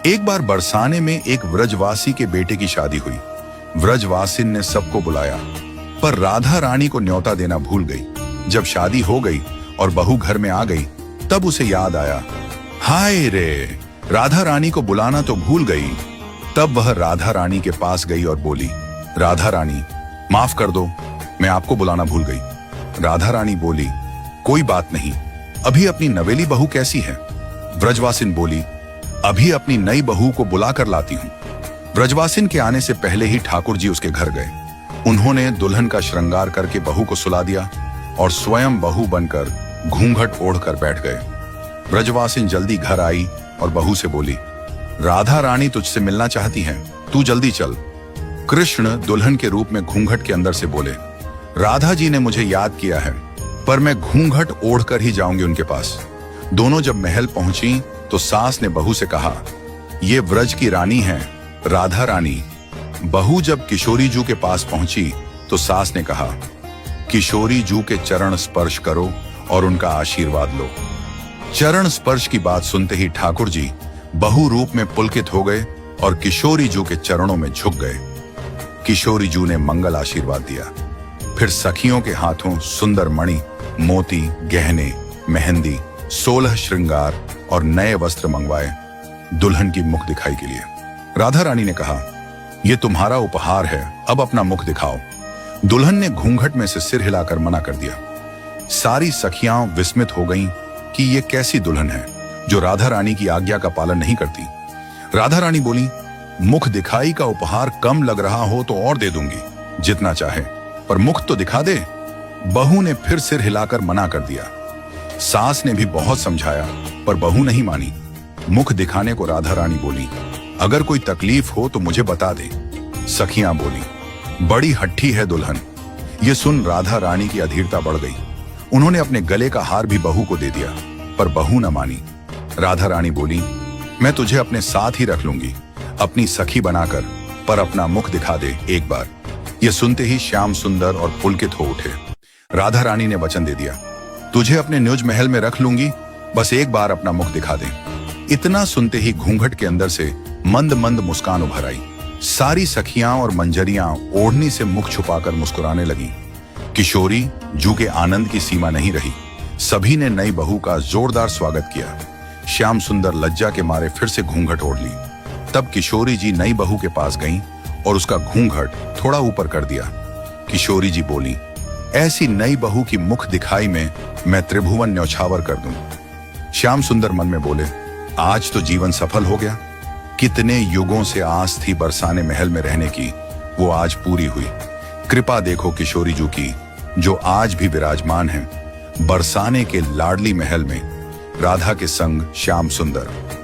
एक बार बरसाने में एक व्रजवासी के बेटे की शादी हुई। व्रजवासिन ने सबको बुलाया, पर राधा रानी को न्योता देना भूल गई। जब शादी हो गई और बहू घर में आ गई, तब उसे याद आया, हाय रे, राधा रानी को बुलाना तो भूल गई। तब वह राधा रानी के पास गई और बोली, राधा रानी, माफ कर दो, मैं आपको बुलाना भूल गई। राधा रानी बोली, कोई बात नहीं, अभी अपनी नवेली बहू कैसी है? व्रजवासिन बोली, अभी अपनी नई बहू को बुला कर लाती हूं। व्रजवासिन के आने से पहले ही ठाकुर जी उसके घर गए। उन्होंने दुल्हन का श्रृंगार करके बहू को सुला दिया और स्वयं बहू बनकर घूंघट ओढ़कर बैठ गए। व्रजवासिन जल्दी घर आई और बहू से बोली, राधा रानी तुझसे मिलना चाहती हैं, तू जल्दी चल। कृष्ण दुल्हन के रूप में घूंघट के अंदर से बोले, राधा जी ने मुझे याद किया है, पर मैं घूंघट ओढ़कर ही जाऊंगी उनके पास। दोनों जब महल पहुंची तो सास ने बहू से कहा, ये व्रज की रानी है, राधा रानी। बहू जब किशोरी जू के पास पहुंची तो सास ने कहा, किशोरी जू के चरण स्पर्श करो और उनका आशीर्वाद लो। चरण स्पर्श की बात सुनते ही ठाकुर जी बहू रूप में पुलकित हो गए और किशोरी जू के चरणों में झुक गए। किशोरी जू ने मंगल आशीर्वाद दिया। फिर सखियों के हाथों सुंदर मणि, मोती, गहने, मेहंदी, 16 श्रृंगार और नए वस्त्र मंगवाए दुल्हन की मुख दिखाई के लिए। राधा रानी ने कहा, यह तुम्हारा उपहार है, अब अपना मुख दिखाओ। दुल्हन ने घूंघट में से सिर हिलाकर मना कर दिया। सारी सखियां विस्मित हो गईं कि यह कैसी दुल्हन है जो राधा रानी की आज्ञा का पालन नहीं करती। राधा रानी बोली, मुख दिखाई का उपहार कम लग रहा हो तो और दे दूंगी, जितना चाहे, पर मुख तो दिखा दे। बहू ने फिर सिर हिलाकर मना कर दिया। सास ने भी बहुत समझाया, पर बहू नहीं मानी। मुख दिखाने को राधा रानी बोली, अगर कोई तकलीफ हो तो मुझे बता दे। सखियां बोली, बड़ी हट्ठी है दुल्हन। ये सुन राधा रानी की अधीरता बढ़ गई। उन्होंने अपने गले का हार भी बहू को दे दिया, पर बहू न मानी। राधा रानी बोली, मैं तुझे अपने साथ ही रख लूंगी, अपनी सखी बनाकर, पर अपना मुख दिखा दे एक बार। यह सुनते ही श्याम सुंदर और पुलकित हो उठे। राधा रानी ने वचन दे दिया, तुझे अपने निज महल में रख लूंगी, बस एक बार अपना मुख दिखा दे। इतना सुनते ही घूंघट के अंदर से मंद मंद मुस्कान उभर आई। सारी सखियां और मंजरियां ओढ़नी से मुख छुपाकर मुस्कुराने लगी। किशोरी जू के आनंद की सीमा नहीं रही। सभी ने नई बहू का जोरदार स्वागत किया। श्याम सुंदर लज्जा के मारे फिर से घूंघट ओढ़ ली। तब किशोरी जी नई बहू के पास गईं और उसका घूंघट थोड़ा ऊपर कर दिया। किशोरी जी बोली, ऐसी नई बहू की मुख दिखाई में मैं त्रिभुवन न्यौछावर कर दूं। श्याम सुंदर मन में बोले, आज तो जीवन सफल हो गया। कितने युगों से आस थी बरसाने महल में रहने की, वो आज पूरी हुई। कृपा देखो किशोरी जू की, जो आज भी विराजमान है बरसाने के लाडली महल में, राधा के संग श्याम सुंदर।